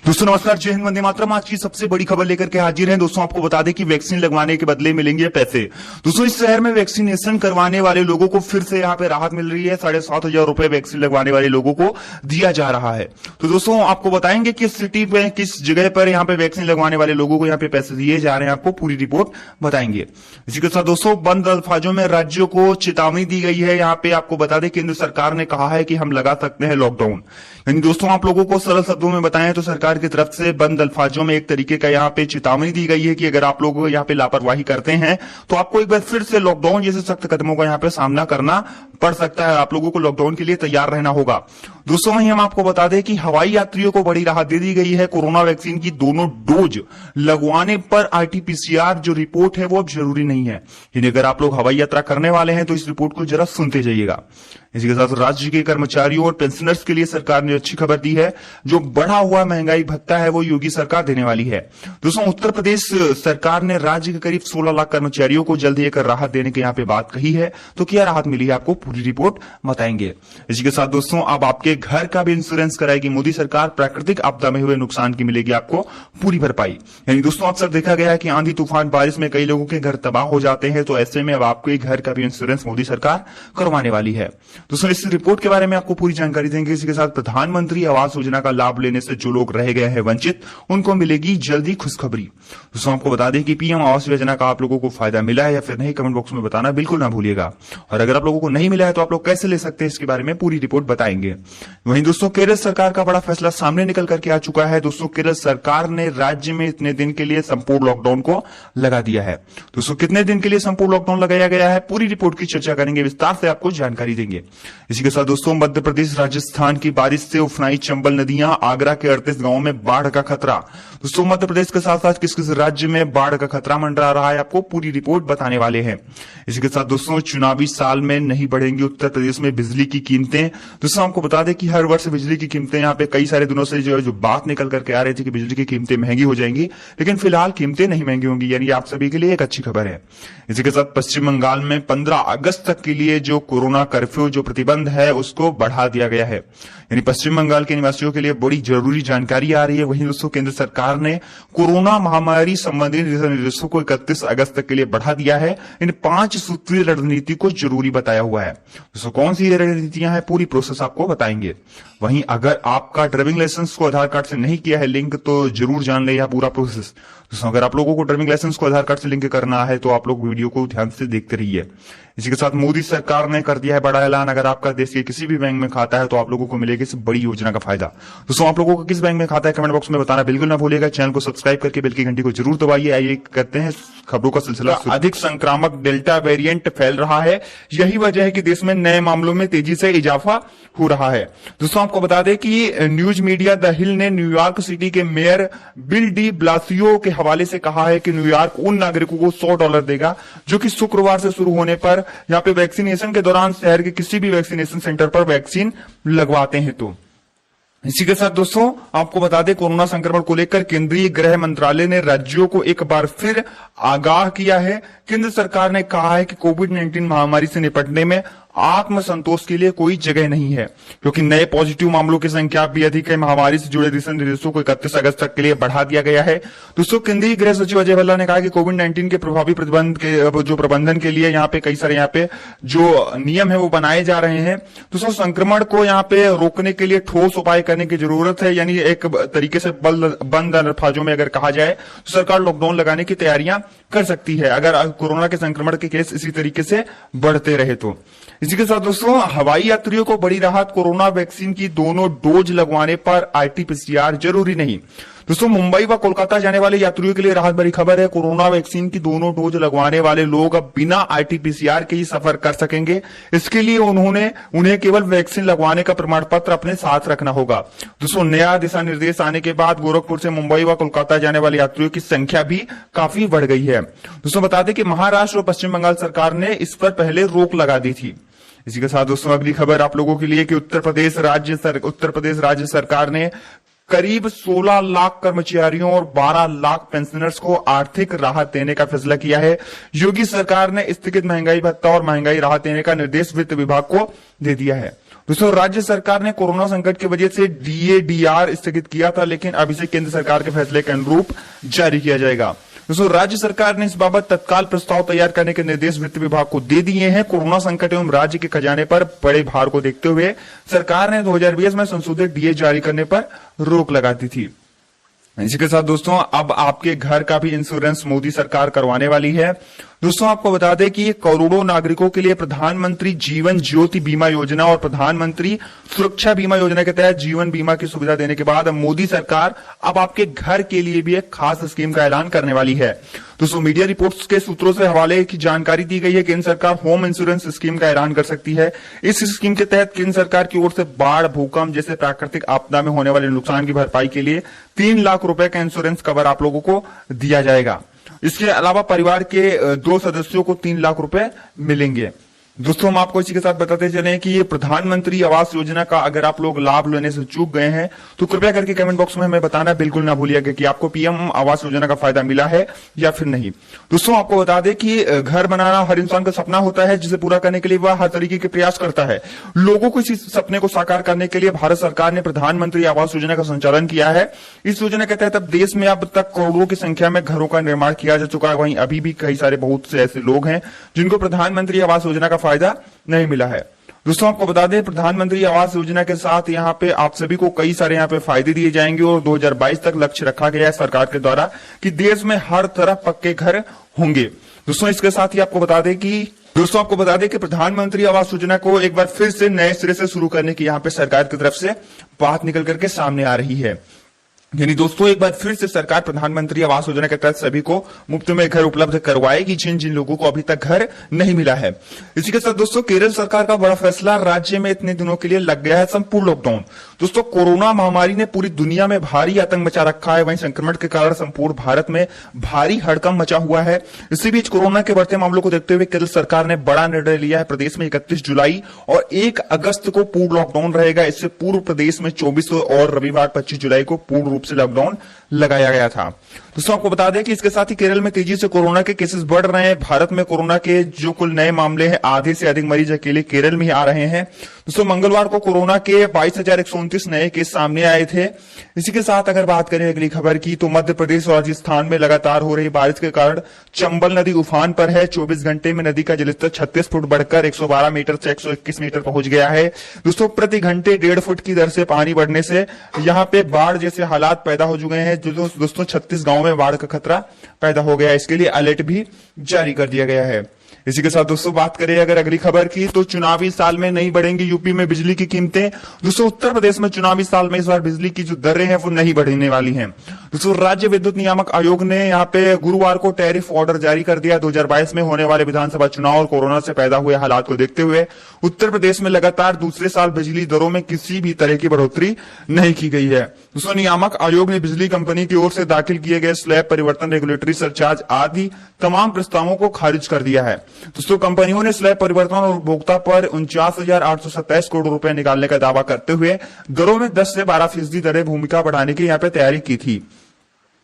दोस्तों नमस्कार, जय हिंद, वंदे मातरम। आज की सबसे बड़ी खबर लेकर के हाजिर हैं। दोस्तों आपको बता दें कि वैक्सीन लगवाने के बदले मिलेंगे पैसे। दोस्तों इस शहर में वैक्सीनेशन करवाने वाले लोगों को फिर से यहाँ पे राहत मिल रही है। 7,500 रुपए वैक्सीन लगवाने वाले लोगों को दिया जा रहा है। तो दोस्तों आपको बताएंगे किस सिटी पे, किस जगह पर यहाँ पे वैक्सीन लगवाने वाले लोगों को यहाँ पे पैसे दिए जा रहे हैं, आपको पूरी रिपोर्ट बताएंगे। इसी के साथ दोस्तों बंद अल्फाजों में राज्यों को चेतावनी दी गई है। यहाँ पे आपको बता दें केंद्र सरकार ने कहा है कि हम लगा सकते हैं लॉकडाउन। यानी दोस्तों आप लोगों को सरल शब्दों में बताएं तो सरकार की तरफ से बंद अल्फाजों में एक तरीके का यहाँ पे चेतावनी दी गई है कि अगर आप लोग यहाँ पे लापरवाही करते हैं तो आपको एक बार फिर से लॉकडाउन जैसे सख्त कदमों का यहाँ पे सामना करना पड़ सकता है। आप लोगों को लॉकडाउन के लिए तैयार रहना होगा। दोस्तों वहीं हम आपको बता दें कि हवाई यात्रियों को बड़ी राहत दे दी गई है। कोरोना वैक्सीन की दोनों डोज लगवाने पर आरटी-पीसीआर जो रिपोर्ट है वो अब जरूरी नहीं है। यानी अगर आप लोग हवाई यात्रा करने वाले हैं तो इस रिपोर्ट को जरा सुनते जाइएगा। इसी के साथ राज्य के कर्मचारियों और पेंशनर्स के लिए सरकार ने अच्छी खबर दी है। जो बढ़ा हुआ महंगाई भत्ता है वो योगी सरकार देने वाली है। दोस्तों उत्तर प्रदेश सरकार ने राज्य के करीब 16 लाख कर्मचारियों को जल्द ही एक राहत देने की यहाँ पे बात कही है। तो क्या राहत मिली है आपको पूरी रिपोर्ट बताएंगे। इसी के साथ दोस्तों अब आपके घर का भी इंश्योरेंस कराएगी मोदी सरकार। प्राकृतिक आपदा में हुए नुकसान की मिलेगी आपको पूरी भरपाई। यानी दोस्तों अक्सर देखा गया है कि आंधी तूफान बारिश में कई लोगों के घर तबाह हो जाते हैं। तो ऐसे में अब आपके घर का भी इंश्योरेंस मोदी सरकार करवाने वाली है। दोस्तों इस रिपोर्ट के बारे में आपको पूरी जानकारी देंगे। इसी के साथ प्रधानमंत्री आवास योजना का लाभ लेने से जो लोग रह गए हैं वंचित, उनको मिलेगी जल्दी खुशखबरी। दोस्तों आपको बता दें कि पीएम आवास योजना का आप लोगों को फायदा मिला है या फिर नहीं, कमेंट बॉक्स में बताना बिल्कुल ना भूलिएगा। और अगर आप लोगों को नहीं मिला है तो आप लोग कैसे ले सकते हैं इसके बारे में पूरी रिपोर्ट बताएंगे। वहीं दोस्तों केरल सरकार का बड़ा फैसला सामने निकल करके आ चुका है। दोस्तों केरल सरकार ने राज्य में इतने दिन के लिए संपूर्ण लॉकडाउन को लगा दिया है। दोस्तों कितने दिन के लिए संपूर्ण लॉकडाउन लगाया गया है पूरी रिपोर्ट की चर्चा करेंगे, विस्तार से आपको जानकारी देंगे। इसी के साथ दोस्तों मध्य प्रदेश राजस्थान की बारिश से उफनाई चंबल नदियां, आगरा के 38 गांवों में बाढ़ का खतरा। दोस्तों मध्य प्रदेश के साथ साथ किस किस राज्य में बाढ़ का खतरा मंडरा रहा है आपको पूरी रिपोर्ट बताने वाले हैं। इसी के साथ दोस्तों चुनावी साल में नहीं बढ़ेंगी उत्तर प्रदेश में बिजली की कीमतें। दोस्तों आपको बता दें कि हर वर्ष बिजली की कीमतें यहाँ पे कई सारे दिनों से जो बात निकल करके आ रही थी कि बिजली की कीमतें महंगी हो जाएंगी, लेकिन फिलहाल कीमतें नहीं महंगी होंगी। यानी आप सभी के लिए एक अच्छी खबर है। इसी के साथ पश्चिम बंगाल में 15 अगस्त तक के लिए जो कोरोना कर्फ्यू जो प्रतिबंध है उसको बढ़ा दिया गया है। यानी पश्चिम बंगाल के निवासियों के लिए बड़ी जरूरी जानकारी आ रही है। वहीं दोस्तों केंद्र सरकार ने कोरोना महामारी संबंधी दिशा निर्देशों को 31 अगस्त तक के लिए बढ़ा दिया है। इन 5 सूत्रीय रणनीति को जरूरी बताया हुआ है। दोस्तों कौन सी रणनीतियां हैं पूरी प्रोसेस आपको बताएंगे। वहीं अगर आपका ड्राइविंग लाइसेंस को आधार कार्ड से नहीं किया है लिंक तो जरूर जान ले यह पूरा प्रोसेस। दोस्तों अगर आप लोगों को ड्राइविंग लाइसेंस को आधार कार्ड से लिंक करना है तो आप लोग वीडियो को ध्यान से देखते रहिए। इसी के साथ मोदी सरकार ने कर दिया है बड़ा ऐलान। अगर आपका देश के किसी भी बैंक में खाता है तो आप लोगों को मिलेगी इस बड़ी योजना का फायदा। दोस्तों आप लोगों को किस बैंक में खाता है कमेंट बॉक्स में बताना बिल्कुल ना भूलिएगा। चैनल को सब्सक्राइब करके बेल की घंटी को जरूर दबाइए। आइए करते हैं खबरों का सिलसिला। अधिक संक्रामक डेल्टा वेरिएंट फैल रहा है, यही वजह है कि देश में नए मामलों में तेजी से इजाफा हो रहा है। दोस्तों आपको बता दें कि न्यूज मीडिया द हिल ने न्यूयॉर्क सिटी के मेयर बिल डी ब्लासियो के हवाले से कहा है कि न्यूयॉर्क उन नागरिकों को $100 देगा जो कि शुक्रवार से शुरू होने पर यहाँ पे वैक्सीनेशन के दौरान शहर के किसी भी वैक्सीनेशन सेंटर पर वैक्सीन लगवाते हैं। तो इसी के साथ दोस्तों आपको बता दें कोरोना संक्रमण को लेकर केंद्रीय गृह मंत्रालय ने राज्यों को एक बार फिर आगाह किया है। केंद्र सरकार ने कहा है कि कोविड-19 महामारी से निपटने में आत्मसंतोष के लिए कोई जगह नहीं है, क्योंकि नए पॉजिटिव मामलों की संख्या भी अधिक है। महामारी से जुड़े दिशा निर्देशों को 31 अगस्त तक के लिए बढ़ा दिया गया है। दोस्तों केंद्रीय गृह सचिव अजय भल्ला ने कहा कि कोविड-19 के प्रभावी प्रतिबंध के जो प्रबंधन के लिए यहाँ पे कई सारे यहाँ पे जो नियम है वो बनाए जा रहे हैं। दोस्तों संक्रमण को यहाँ पे रोकने के लिए ठोस उपाय करने की जरूरत है। यानी एक तरीके से बंद अल्फाजों में अगर कहा जाए तो सरकार लॉकडाउन लगाने की तैयारियां कर सकती है अगर कोरोना के संक्रमण के केस इसी तरीके से बढ़ते रहे तो। इसी के साथ दोस्तों हवाई यात्रियों को बड़ी राहत। कोरोना वैक्सीन की दोनों डोज लगवाने पर आरटी-पीसीआर जरूरी नहीं। दोस्तों मुंबई व कोलकाता जाने वाले यात्रियों के लिए राहत भरी खबर है। कोरोना वैक्सीन की दोनों डोज लगवाने वाले लोग अब बिना आरटी-पीसीआर के ही सफर कर सकेंगे। इसके लिए उन्हें केवल वैक्सीन लगवाने का प्रमाण पत्र अपने साथ रखना होगा। दोस्तों नया दिशा निर्देश आने के बाद गोरखपुर से मुंबई व कोलकाता जाने वाले यात्रियों की संख्या भी काफी बढ़ गई है। दोस्तों बता दें कि महाराष्ट्र और पश्चिम बंगाल सरकार ने इस पर पहले रोक लगा दी थी। इसी के साथ दोस्तों अगली खबर आप लोगों के लिए कि उत्तर प्रदेश राज्य सरकार ने करीब 16 लाख कर्मचारियों और 12 लाख पेंशनर्स को आर्थिक राहत देने का फैसला किया है। योगी सरकार ने स्थगित महंगाई भत्ता और महंगाई राहत देने का निर्देश वित्त विभाग को दे दिया है। दोस्तों राज्य सरकार ने कोरोना संकट की वजह से DA/DR स्थगित किया था, लेकिन अब इसे केंद्र सरकार के फैसले के अनुरूप जारी किया जाएगा। दोस्तों राज्य सरकार ने इस बाबत तत्काल प्रस्ताव तैयार करने के निर्देश वित्त विभाग को दे दिए हैं। कोरोना संकट एवं राज्य के खजाने पर बड़े भार को देखते हुए सरकार ने 2020 में संशोधित DA जारी करने पर रोक लगा दी थी। इसी के साथ दोस्तों अब आपके घर का भी इंश्योरेंस मोदी सरकार करवाने वाली है। दोस्तों आपको बता दें कि करोड़ों नागरिकों के लिए प्रधानमंत्री जीवन ज्योति बीमा योजना और प्रधानमंत्री सुरक्षा बीमा योजना के तहत जीवन बीमा की सुविधा देने के बाद मोदी सरकार अब आपके घर के लिए भी एक खास स्कीम का ऐलान करने वाली है। दोस्तों मीडिया रिपोर्ट्स के सूत्रों से हवाले की जानकारी दी गई है। केंद्र सरकार होम इंश्योरेंस स्कीम का ऐलान कर सकती है। इस स्कीम के तहत केंद्र सरकार की ओर से बाढ़, भूकंप जैसे प्राकृतिक आपदा में होने वाले नुकसान की भरपाई के लिए 3 लाख रुपए का इंश्योरेंस कवर आप लोगों को दिया जाएगा। इसके अलावा परिवार के 2 सदस्यों को 3 लाख रुपए मिलेंगे। दोस्तों हम आपको इसी के साथ बताते चलें कि ये प्रधानमंत्री आवास योजना का अगर आप लोग लाभ लेने से चूक गए हैं तो कृपया करके कमेंट बॉक्स में हमें बताना बिल्कुल ना भूलिएगा कि आपको पीएम आवास योजना का फायदा मिला है या फिर नहीं। दोस्तों आपको बता दें कि घर बनाना हर इंसान का सपना होता है, जिसे पूरा करने के लिए वह हर तरीके के प्रयास करता है। लोगों को इस सपने को साकार करने के लिए भारत सरकार ने प्रधानमंत्री आवास योजना का संचालन किया है। इस योजना के तहत अब देश में अब तक करोड़ों की संख्या में घरों का निर्माण किया जा चुका है। वहीं अभी भी कई सारे बहुत से ऐसे लोग हैं जिनको प्रधानमंत्री आवास योजना का फायदा नहीं मिला है। दोस्तों आपको बता दें प्रधानमंत्री आवास योजना के साथ यहाँ पे आप सभी को कई सारे यहाँ पे फायदे दिए जाएंगे और 2022 तक लक्ष्य रखा गया है सरकार के द्वारा कि देश में हर तरफ पक्के घर होंगे। दोस्तों इसके साथ ही आपको बता दें कि प्रधानमंत्री आवास योजना को एक बार फिर से नए सिरे से शुरू करने की यहाँ पे सरकार की तरफ से बात निकल करके सामने आ रही है। यानी दोस्तों एक बार फिर से सरकार प्रधानमंत्री आवास योजना के तहत सभी को मुफ्त में घर उपलब्ध करवाएगी जिन जिन लोगों को अभी तक घर नहीं मिला है। इसी के साथ दोस्तों केरल सरकार का बड़ा फैसला, राज्य में इतने दिनों के लिए लग गया है संपूर्ण लॉकडाउन। दोस्तों कोरोना महामारी ने पूरी दुनिया में भारी आतंक मचा रखा है। वहीं संक्रमण के कारण संपूर्ण भारत में भारी हड़कंप मचा हुआ है। इसी बीच कोरोना के बढ़ते मामलों को देखते हुए केरल सरकार ने बड़ा निर्णय लिया है। प्रदेश में 31 जुलाई और 1 अगस्त को पूर्ण लॉकडाउन रहेगा। इससे पूर्व प्रदेश में 24 और रविवार 25 जुलाई को पूर्ण रूप से लॉकडाउन लगाया गया था। दोस्तों आपको बता दें कि इसके साथ ही केरल में तेजी से कोरोना के केसेस बढ़ रहे हैं। भारत में कोरोना के जो कुल नए मामले हैं आधे से अधिक मरीज अकेले केरल में ही आ रहे हैं। दोस्तों मंगलवार को कोरोना के 22,129 नए केस सामने आए थे। इसी के साथ अगर बात करें अगली खबर की तो मध्य प्रदेश और राजस्थान में लगातार हो रही बारिश के कारण चंबल नदी उफान पर है। 24 घंटे में नदी का जलस्तर 36 फुट बढ़कर 112 मीटर से 121 मीटर पहुंच गया है। दोस्तों प्रति घंटे 1.5 फुट की दर से पानी बढ़ने से यहाँ पे बाढ़ जैसे हालात पैदा हो चुके हैं। दोस्तों 36 गांव में बाढ़ का खतरा पैदा हो गया है। इसके लिए अलर्ट भी जारी कर दिया गया है। इसी के साथ दोस्तों बात करें अगर अगली खबर की तो चुनावी साल में नहीं बढ़ेंगी यूपी में बिजली की कीमतें। दोस्तों उत्तर प्रदेश में चुनावी साल में इस बार बिजली की जो दरें हैं वो नहीं बढ़ने वाली हैं। दोस्तों राज्य विद्युत नियामक आयोग ने यहाँ पे गुरुवार को टैरिफ ऑर्डर जारी कर दिया। 2022 में होने वाले विधानसभा चुनाव और कोरोना से पैदा हुए हालात को देखते हुए उत्तर प्रदेश में लगातार दूसरे साल बिजली दरों में किसी भी तरह की बढ़ोतरी नहीं की गई है। दोस्तों नियामक आयोग ने बिजली कंपनी की ओर से दाखिल किए गए स्लैब परिवर्तन, रेगुलेटरी सरचार्ज आदि तमाम प्रस्तावों को खारिज कर दिया है। दोस्तों कंपनियों ने स्लैब परिवर्तन और उपभोक्ता पर 49,827 करोड़ रुपए निकालने का दावा करते हुए दरों में 10 से 12% दरें भूमिका बढ़ाने की यहाँ पे तैयारी की थी।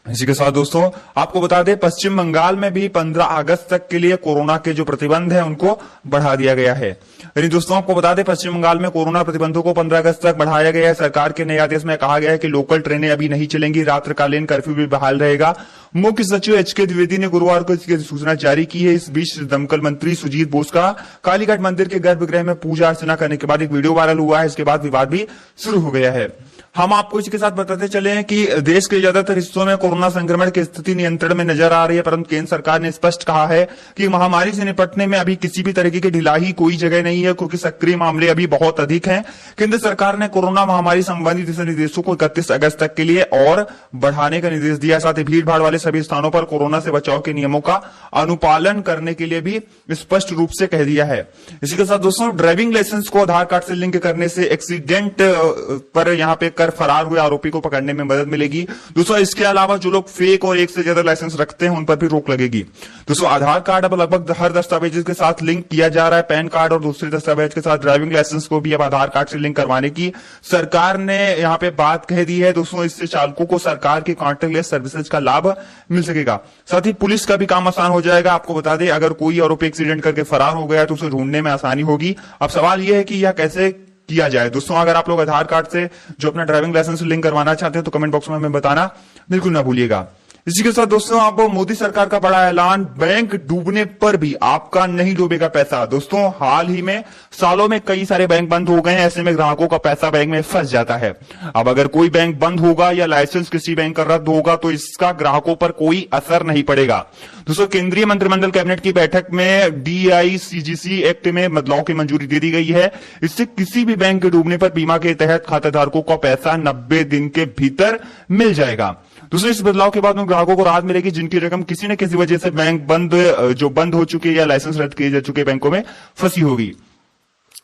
इसी के साथ दोस्तों आपको बता दें पश्चिम बंगाल में भी 15 अगस्त तक के लिए कोरोना के जो प्रतिबंध है उनको बढ़ा दिया गया है। यानी दोस्तों आपको बता दें पश्चिम बंगाल में कोरोना प्रतिबंधों को 15 अगस्त तक बढ़ाया गया है। सरकार के नए आदेश में कहा गया है कि लोकल ट्रेनें अभी नहीं चलेंगी, रात्रिकालीन कर्फ्यू भी बहाल रहेगा। मुख्य सचिव HK द्विवेदी ने गुरुवार को इसकी सूचना जारी की है। इस बीच दमकल मंत्री सुजीत बोस का कालीघाट मंदिर के गर्भगृह में पूजा अर्चना करने के बाद एक वीडियो वायरल हुआ है। इसके बाद विवाद भी शुरू हो गया है। हम आपको इसके साथ बताते चले कि देश के ज्यादातर हिस्सों में कोरोना संक्रमण की स्थिति नियंत्रण में नजर आ रही है, परंतु केंद्र सरकार ने स्पष्ट कहा है कि महामारी से निपटने में अभी किसी भी तरीके की ढिलाई कोई जगह नहीं है, क्योंकि सक्रिय मामले अभी बहुत अधिक हैं। केंद्र सरकार ने कोरोना महामारी संबंधी दिशा निर्देशों को 31 अगस्त तक के लिए और बढ़ाने का निर्देश दिया। साथ ही भीड़ भाड़ वाले सभी स्थानों पर कोरोना से बचाव के नियमों का अनुपालन करने के लिए भी स्पष्ट रूप से कह दिया है। इसी के साथ दोस्तों ड्राइविंग लाइसेंस को आधार कार्ड से लिंक करने से एक्सीडेंट पर यहाँ पे कर फरार हुए आरोपी को पकड़ने में मदद मिलेगी। दोस्तों इसके अलावा जो लोग फेक और एक से ज्यादा लाइसेंस रखते हैं उन पर भी रोक लगेगी। दोस्तों आधार कार्ड अब लगभग हर दस्तावेज के साथ लिंक किया जा रहा है। पैन कार्ड और दूसरे दस्तावेज के साथ ड्राइविंग लाइसेंस को भी अब आधार कार्ड से लिंक करवाने की सरकार ने यहाँ पे बात कह दी है। दोस्तों इससे चालकों को सरकार की कॉन्टैक्टलेस सर्विसेज का लाभ मिल सकेगा। साथ ही पुलिस का भी काम आसान हो जाएगा। आपको बता दें अगर कोई आरोपी एक्सीडेंट करके फरार हो गया तो उसे ढूंढने में आसानी होगी। अब सवाल यह है कि यह कैसे किया जाए। दोस्तों अगर आप लोग आधार कार्ड से जो अपना ड्राइविंग लाइसेंस लिंक करवाना चाहते हैं तो कमेंट बॉक्स में हमें बताना बिल्कुल ना भूलिएगा। इसी के साथ दोस्तों अब मोदी सरकार का बड़ा ऐलान, बैंक डूबने पर भी आपका नहीं डूबेगा पैसा। दोस्तों हाल ही में सालों में कई सारे बैंक बंद हो गए हैं, ऐसे में ग्राहकों का पैसा बैंक में फंस जाता है। अब अगर कोई बैंक बंद होगा या लाइसेंस किसी बैंक का रद्द होगा तो इसका ग्राहकों पर कोई असर नहीं पड़ेगा। दोस्तों केंद्रीय मंत्रिमंडल कैबिनेट की बैठक में DICGC एक्ट में बदलाव की मंजूरी दे दी गई है। इससे किसी भी बैंक के डूबने पर बीमा के तहत खाताधारकों का पैसा 90 दिन के भीतर मिल जाएगा। दूसरे इस बदलाव के बाद उन ग्राहकों को राहत मिलेगी जिनकी रकम किसी न किसी वजह से बैंक बंद हो चुके या लाइसेंस रद्द किए जा चुके बैंकों में फंसी होगी।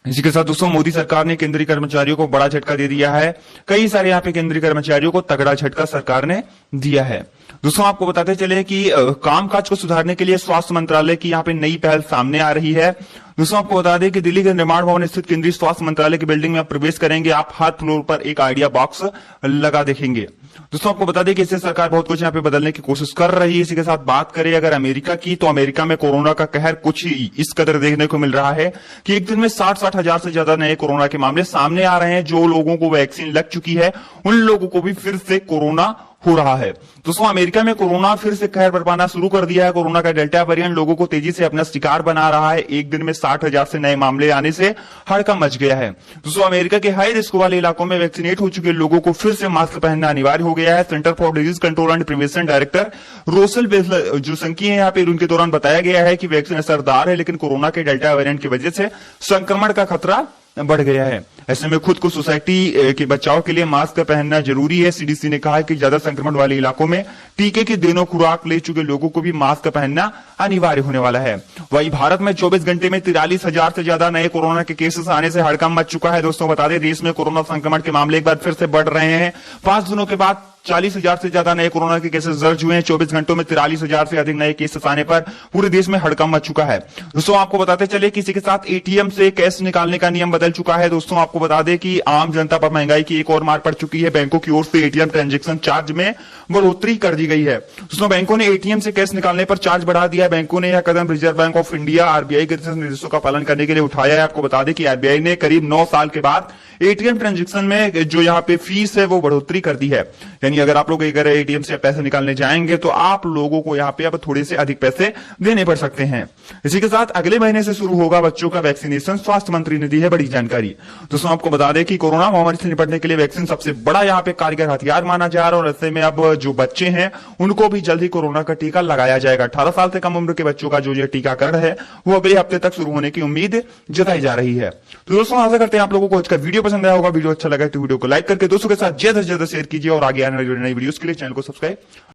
इसी के साथ दोस्तों मोदी सरकार ने केंद्रीय कर्मचारियों को बड़ा झटका दे दिया है। कई सारे यहाँ पे केंद्रीय कर्मचारियों को तगड़ा झटका सरकार ने दिया है। दोस्तों आपको बताते चले कि कामकाज को सुधारने के लिए स्वास्थ्य मंत्रालय की यहाँ पे नई पहल सामने आ रही है। दोस्तों आपको बता दें कि दिल्ली के निर्माण भवन स्थित केंद्रीय स्वास्थ्य मंत्रालय की बिल्डिंग में आप प्रवेश करेंगे, आप हर फ्लोर पर एक आइडिया बॉक्स लगा देखेंगे। दोस्तों आपको बता दें कि इससे सरकार बहुत कुछ यहाँ पे बदलने की कोशिश कर रही है। इसी के साथ बात करें अगर अमेरिका की, तो अमेरिका में कोरोना का कहर कुछ ही इस कदर देखने को मिल रहा है कि एक दिन में 60 हजार से ज्यादा नए कोरोना के मामले सामने आ रहे हैं। जो लोगों को वैक्सीन लग चुकी है उन लोगों को भी फिर से कोरोना हो रहा है। दोस्तों अमेरिका में कोरोना फिर से कहर बरपाना शुरू कर दिया है। कोरोना का डेल्टा वेरिएंट लोगों को तेजी से अपना शिकार बना रहा है। एक दिन में 60 हजार से नए मामले आने से हड़कंप मच गया है। दोस्तों अमेरिका के हाई रिस्क वाले इलाकों में वैक्सीनेट हो चुके लोगों को फिर से मास्क पहनना अनिवार्य हो गया है। Centre for disease control and prevention director Rosell जो संकी है यहाँ पे, उनके दौरान बताया गया है कि वैक्सीन असरदार है, लेकिन कोरोना के डेल्टा वेरिएंट की वजह से संक्रमण का खतरा बढ़ गया है। ऐसे में खुद को सोसाइटी के बचाव के लिए मास्क पहनना जरूरी है। CDC ने कहा है कि ज्यादा संक्रमण वाले इलाकों में टीके की दोनों खुराक ले चुके लोगों को भी मास्क पहनना अनिवार्य होने वाला है। वहीं भारत में 24 घंटे में 43 हजार से ज्यादा नए कोरोना के केसेस आने से हड़कंप मच चुका है। दोस्तों बता दें देश में कोरोना संक्रमण के मामले एक बार फिर से बढ़ रहे हैं। 5 दिनों के बाद 40 हजार से ज्यादा नए कोरोना के केसेस दर्ज हुए हैं। 24 घंटों में 43 हजार से अधिक नए केसेस आने पर पूरे देश में हड़कंप मच चुका है। दोस्तों आपको बताते चले किसी के साथ ATM से कैश निकालने का नियम बदल चुका है। दोस्तों आपको बता दें कि आम जनता पर महंगाई की एक और मार पड़ चुकी है। बैंकों की ओर से ATM ट्रांजैक्शन चार्ज में बढ़ोतरी कर दी गई है। दोस्तों बैंकों ने ATM से कैश निकालने पर चार्ज बढ़ा दिया है। बैंकों ने यह कदम reserve bank of India RBI के निर्देशों का पालन करने के लिए उठाया है। आपको बता दें कि RBI ने करीब 9 साल के बाद ATM ट्रांजैक्शन में जो यहाँ पे फीस है वो बढ़ोतरी कर दी है। यानी अगर आप लोग अगर ATM से पैसे निकालने जाएंगे तो आप लोगों को यहाँ पे अब थोड़े से अधिक पैसे देने पड़ सकते हैं। इसी के साथ अगले महीने से शुरू होगा बच्चों का वैक्सीनेशन, स्वास्थ्य मंत्री ने दी है बड़ी जानकारी। दोस्तों आपको बता दें कि कोरोना महामारी से निपटने के लिए वैक्सीन सबसे बड़ा यहाँ पे कारगर हथियार माना जा रहा है और ऐसे में अब जो बच्चे हैं उनको भी जल्द ही कोरोना का टीका लगाया जाएगा। 18 साल से कम उम्र के बच्चों का जो ये टीकाकरण है वो अगले हफ्ते तक शुरू होने की उम्मीद जताई जा रही है। तो दोस्तों आशा करते हैं आप लोगों को आज का वीडियो पसंद आया होगा। वीडियो अच्छा लगा तो वीडियो को लाइक करके दोस्तों के साथ ज्यादा से ज्यादा शेयर कीजिए और आगे आने वाली नई वीडियोस के लिए चैनल को सब्सक्राइब